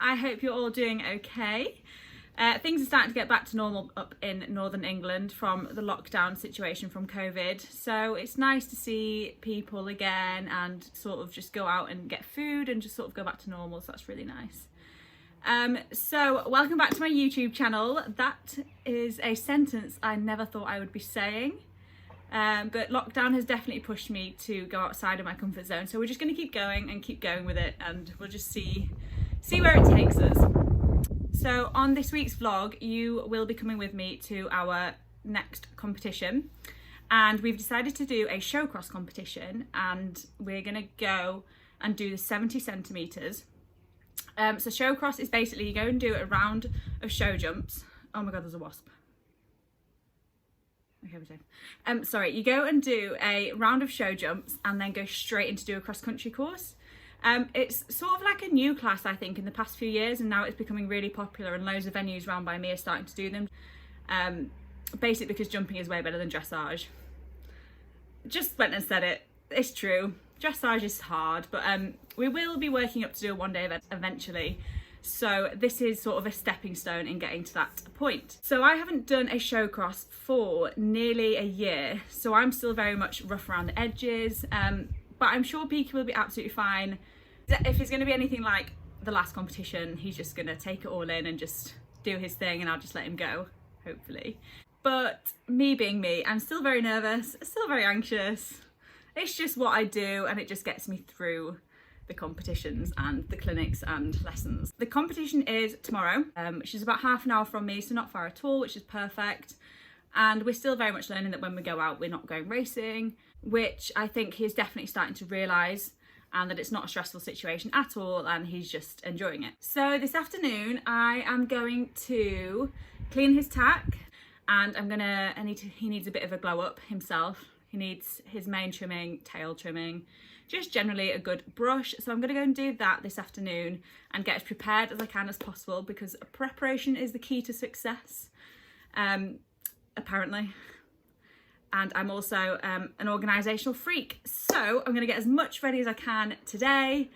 I hope you're all doing okay. Things are starting to get back to normal up in northern England from the lockdown situation from COVID. So it's nice to see people again and sort of just go out and get food and just sort of go back to normal. So that's really nice. So welcome back to my YouTube channel. That is a sentence I never thought I would be saying. But lockdown has definitely pushed me to go outside of my comfort zone. So we're just going to keep going with it, and we'll just see where it takes us. So on this week's vlog, you will be coming with me to our next competition, and we've decided to do a Showcross competition, and we're going to go and do the 70 centimetres. So Showcross is basically you go and do a round of show jumps. Oh my god, there's a wasp. Okay, we're safe. Sorry, you go and do a round of show jumps and then go straight into do a cross-country course. It's sort of like a new class, I think, in the past few years, and now it's becoming really popular, and loads of venues around by me are starting to do them. Basically because jumping is way better than dressage. Just went and said it. It's true. Dressage is hard, but we will be working up to do a one-day event eventually. So this is sort of a stepping stone in getting to that point. So I haven't done a Showcross for nearly a year, so I'm still very much rough around the edges. But I'm sure Peaky will be absolutely fine. If he's going to be anything like the last competition, he's just going to take it all in and just do his thing, and I'll just let him go, hopefully. But me being me, I'm still very nervous, still very anxious. It's just what I do, and it just gets me through the competitions and the clinics and lessons. The competition is tomorrow, which is about half an hour from me, so not far at all, which is perfect. And we're still very much learning that when we go out, we're not going racing, which I think he's definitely starting to realise, and that it's not a stressful situation at all, and he's just enjoying it. So this afternoon, I am going to clean his tack, and he needs a bit of a glow up himself. He needs his mane trimming, tail trimming, just generally a good brush. So I'm gonna go and do that this afternoon and get as prepared as I can as possible, because preparation is the key to success, apparently. And I'm also an organisational freak, so I'm going to get as much ready as I can today.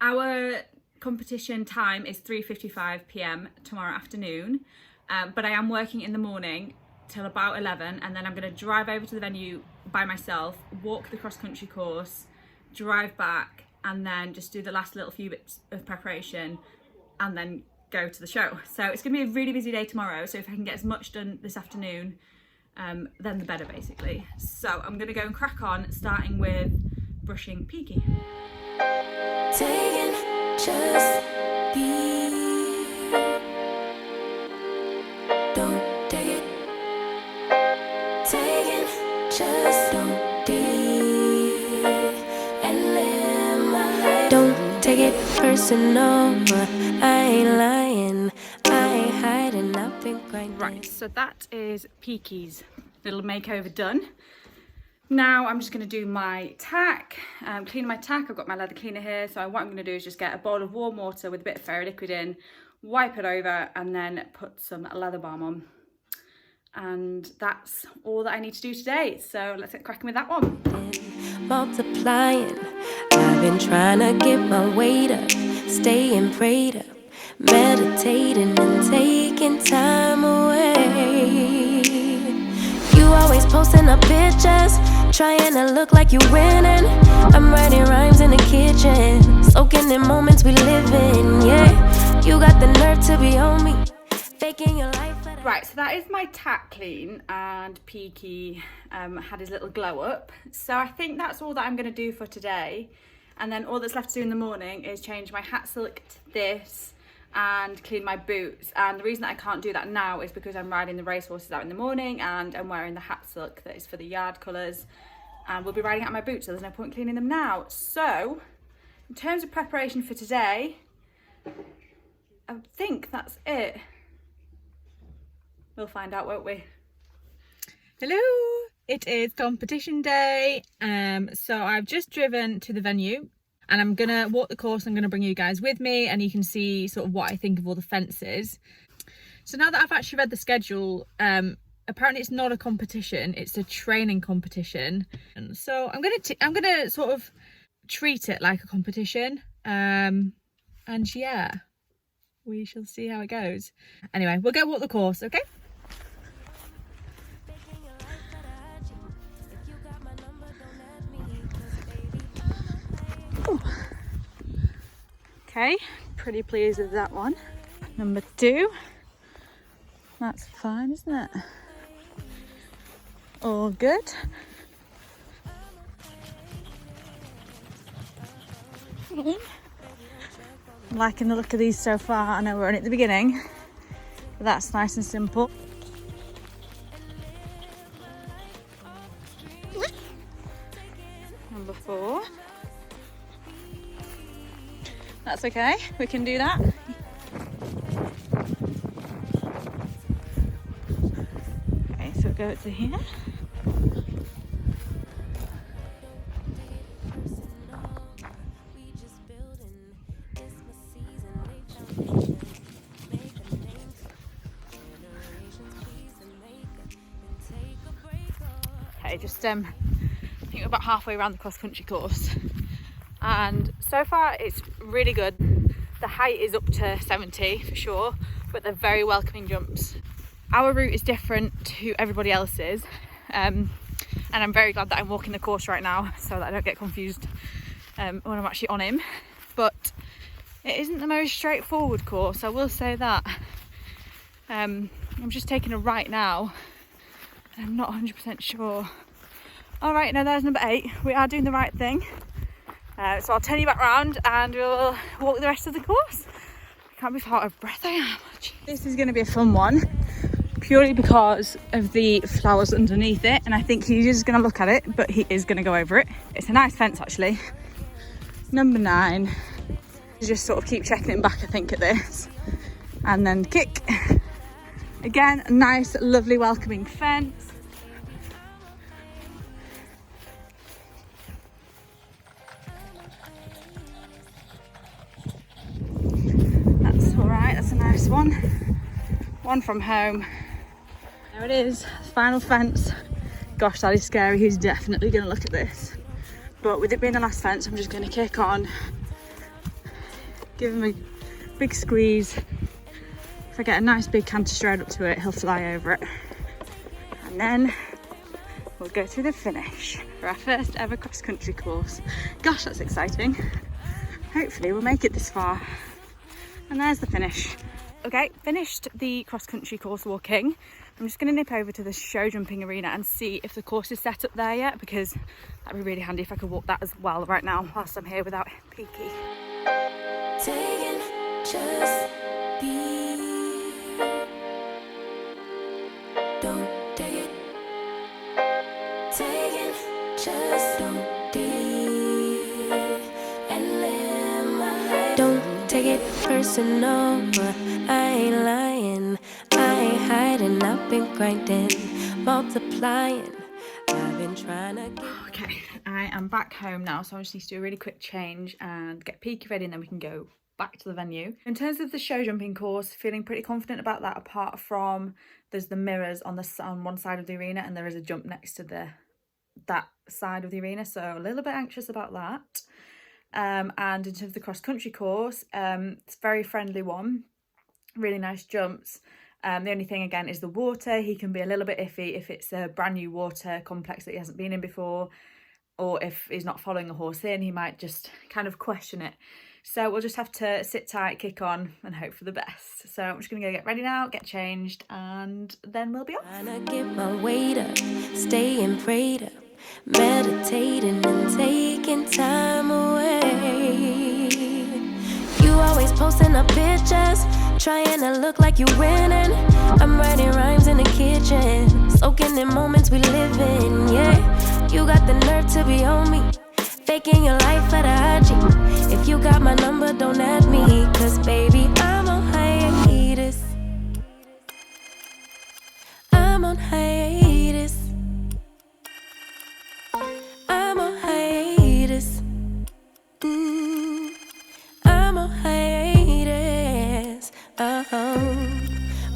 Our competition time is 3:55 p.m. tomorrow afternoon, but I am working in the morning till about 11, and then I'm going to drive over to the venue by myself, walk the cross-country course, drive back, and then just do the last little few bits of preparation, and then go to the show. So it's going to be a really busy day tomorrow, so if I can get as much done this afternoon, then the better, basically. So I'm gonna go and crack on, starting with brushing Peaky. Taking just be. Don't take it. Taking just don't be. And live my life. Don't take it personal. I ain't lying. I ain't hiding. I've been grinding. Right, so that is Peaky's little makeover done. Now I'm just going to do my tack, clean my tack. I've got my leather cleaner here, so what I'm going to do is just get a bowl of warm water with a bit of fairy liquid in, wipe it over, and then put some leather balm on. And that's all that I need to do today, so let's get cracking with that one. Multiplying, I've been trying to get my weight up, staying prayed up, meditating and taking time away. You always posting up pictures, trying to look like you winning. I'm writing rhymes in the kitchen, soaking in moments we live in. Yeah, you got the nerve to be on me, faking your life. Right, so that is my tack clean, and Peaky had his little glow up. So I think that's all that I'm going to do for today. And then all that's left to do in the morning is change my hat silk to this and clean my boots. And the reason that I can't do that now is because I'm riding the racehorses out in the morning, and I'm wearing the hat silk that is for the yard colours, and we'll be riding out my boots, so there's no point cleaning them now. So in terms of preparation for today, I think that's it. We'll find out, won't we? Hello, it is competition day. So I've just driven to the venue, and I'm gonna walk the course. I'm gonna bring you guys with me, and you can see sort of what I think of all the fences. So now that I've actually read the schedule, apparently it's not a competition, it's a training competition. And so I'm gonna sort of treat it like a competition. And yeah, we shall see how it goes. Anyway, we'll go walk the course, okay? Ooh. Okay, pretty pleased with that one. Number 2. That's fine, isn't it? All good. I'm liking the look of these so far. I know we're only at the beginning, but that's nice and simple. Number 4. That's okay, we can do that. Okay, so we'll go to here. Okay, just I think we're about halfway around the cross-country course, and so far it's really good. The height is up to 70 for sure, but they're very welcoming jumps. Our route is different to everybody else's, and I'm very glad that I'm walking the course right now so that I don't get confused when I'm actually on him. But it isn't the most straightforward course, I will say that. I'm just taking a right now, and I'm not 100% sure. All right, now there's number 8. We are doing the right thing. So I'll turn you back round and we'll walk the rest of the course. I can't believe how out of breath I am. This is going to be a fun one, purely because of the flowers underneath it, and I think he's just going to look at it, but he is going to go over it. It's a nice fence actually. Number 9. Just sort of keep checking him back, I think, at this, and then kick. Again, a nice, lovely, welcoming fence. That's all right, that's a nice one. One from home. There it is, final fence. Gosh, that is scary. He's definitely going to look at this. But with it being the last fence, I'm just going to kick on. Give him a big squeeze. If I get a nice big canter straight up to it, he'll fly over it. And then we'll go through the finish for our first ever cross-country course. Gosh, that's exciting. Hopefully we'll make it this far. And there's the finish. Okay, finished the cross-country course walking. I'm just going to nip over to the show jumping arena and see if the course is set up there yet, because that'd be really handy if I could walk that as well right now whilst I'm here without Peaky. Taking just be. Don't take it. Taking just don't be. And live my life. Don't take it personal. I ain't lying. I ain't hiding. I've been grinding, multiplying. I've been trying to get. Okay, I am back home now, so I just need to do a really quick change and get Peaky ready, and then we can go back to the venue. In terms of the show jumping course, feeling pretty confident about that, apart from there's the mirrors on one side of the arena, and there is a jump next to that side of the arena, so a little bit anxious about that. And in terms of the cross-country course, it's a very friendly one, really nice jumps. The only thing again is the water. He can be a little bit iffy if it's a brand new water complex that he hasn't been in before, or if he's not following a horse in, he might just kind of question it. So we'll just have to sit tight, kick on, and hope for the best. So I'm just gonna go get ready now, get changed, and then we'll be off. Trying to get my weight up, staying prayed up, meditating and taking time away. You always posting up pictures, trying to look like you winning. I'm writing rhymes in the kitchen, soaking in moments we live in, yeah. You got the nerve to be on me, faking your life for the IG. If you got my number, don't add me, cause baby, I'm on hiatus. I'm on hiatus. I'm on hiatus. I'm on hiatus.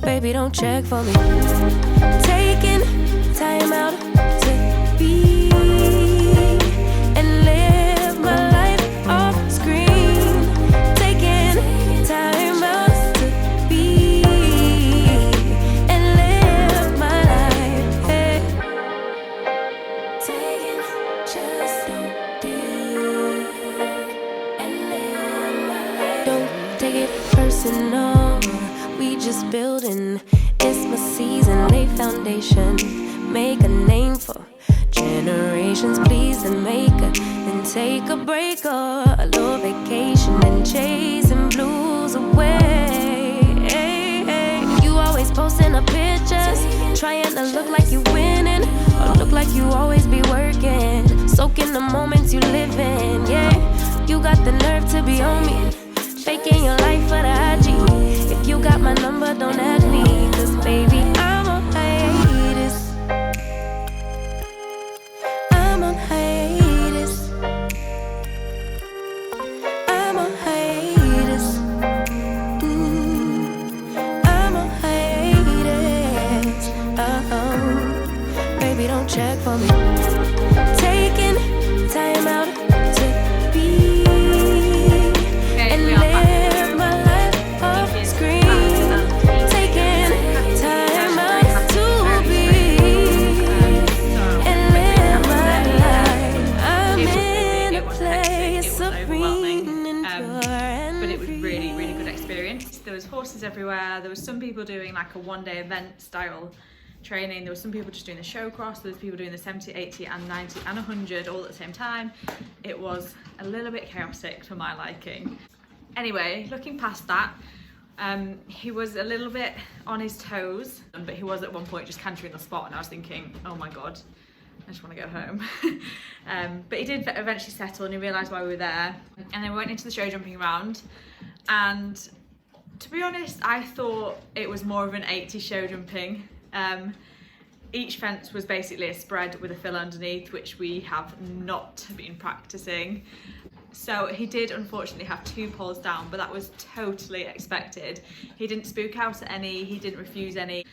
Baby, don't check for me. Taking time out to be and live my life off screen. Taking time out to Don't take it personal, we just building. It's my season, lay foundation, make a name for generations. Please the maker, then take a break or a little vacation and chasing blues away. You always posting up pictures, trying to look like you winning, or look like you always be working, soaking the moments you live in. Yeah, you got the nerve to be on me, faking your life for the IG. If you got my number, don't add me, 'cause baby, I'm on hiatus. I'm on hiatus. I'm on hiatus. I'm on hiatus. Baby, don't check for me. Taking time out to be and live my life off screen. Taking time out to be and live my life. I'm in a place of green and pure. But it was really, really good experience. There was horses everywhere. There was some people doing like a one-day event style training. There was some people just doing the Showcross. There was people doing the 70, 80 and 90 and 100 all at the same time. It was a little bit chaotic for my liking. Anyway, looking past that, he was a little bit on his toes, but he was at one point just cantering the spot, and I was thinking, oh my god, I just want to go home. But he did eventually settle and he realised why we were there. And then we went into the show jumping around, and to be honest, I thought it was more of an 80 show jumping. Each fence was basically a spread with a fill underneath, which we have not been practicing. So he did unfortunately have 2 poles down, but that was totally expected. He didn't spook out at any, he didn't refuse any.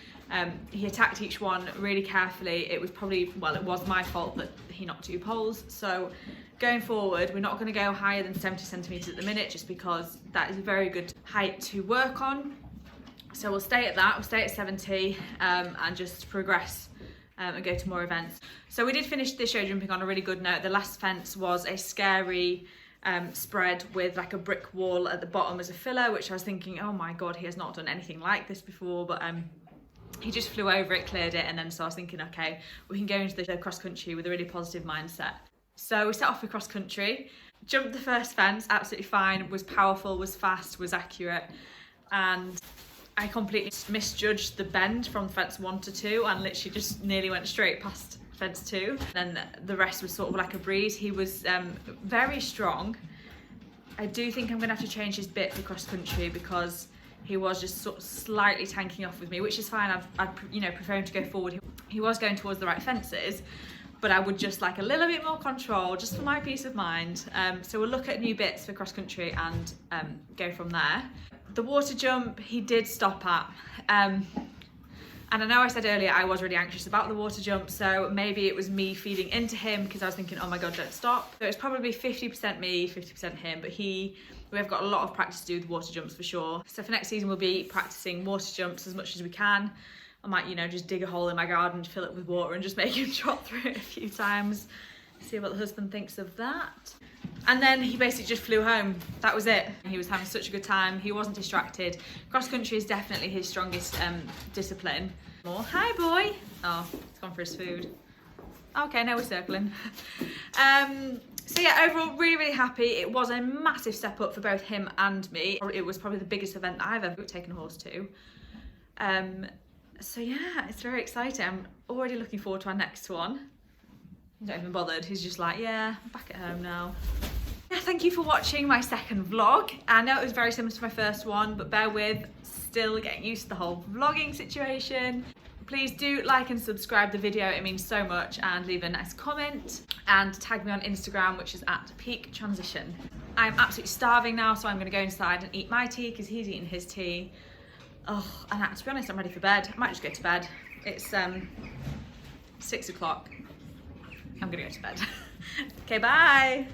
He attacked each one really carefully. It was probably, well, it was my fault that he knocked 2 poles. So going forward, we're not going to go higher than 70 centimetres at the minute, just because that is a very good height to work on. So we'll stay at that, we'll stay at 70 and just progress and go to more events. So we did finish the show jumping on a really good note. The last fence was a scary spread with like a brick wall at the bottom as a filler, which I was thinking, oh my god, he has not done anything like this before, but he just flew over it, cleared it, and then so I was thinking, okay, we can go into the cross country with a really positive mindset. So we set off with cross country, jumped the first fence, absolutely fine, was powerful, was fast, was accurate, and I completely misjudged the bend from fence 1 to 2 and literally just nearly went straight past fence 2. Then the rest was sort of like a breeze. He was very strong. I do think I'm gonna have to change his bit for cross country because he was just sort of slightly tanking off with me, which is fine. I'd you know, prefer him to go forward. He was going towards the right fences, but I would just like a little bit more control just for my peace of mind. So we'll look at new bits for cross country and go from there. The water jump, he did stop at. And I know I said earlier I was really anxious about the water jump, so maybe it was me feeding into him because I was thinking, oh my god, don't stop. So it's probably 50% me, 50% him, but we have got a lot of practice to do with water jumps for sure. So for next season, we'll be practicing water jumps as much as we can. I might, you know, just dig a hole in my garden, fill it with water and just make him trot through it a few times. See what the husband thinks of that. And then he basically just flew home. That was it. He was having such a good time. He wasn't distracted. Cross country is definitely his strongest discipline. Hi, boy. Oh, he's gone for his food. Okay, now we're circling. So yeah, overall, really, really happy. It was a massive step up for both him and me. It was probably the biggest event that I've ever taken a horse to. So yeah, it's very exciting. I'm already looking forward to our next one. He's not even bothered. He's just like, yeah, I'm back at home now. Yeah, thank you for watching my second vlog. I know it was very similar to my first one, but bear with, still getting used to the whole vlogging situation. Please do like and subscribe the video, it means so much, and leave a nice comment and tag me on Instagram, which is at Peak Transition. I'm absolutely starving now, so I'm gonna go inside and eat my tea because he's eating his tea. Oh, and to be honest, I'm ready for bed. I might just go to bed. It's 6 o'clock. I'm gonna go to bed. Okay, bye.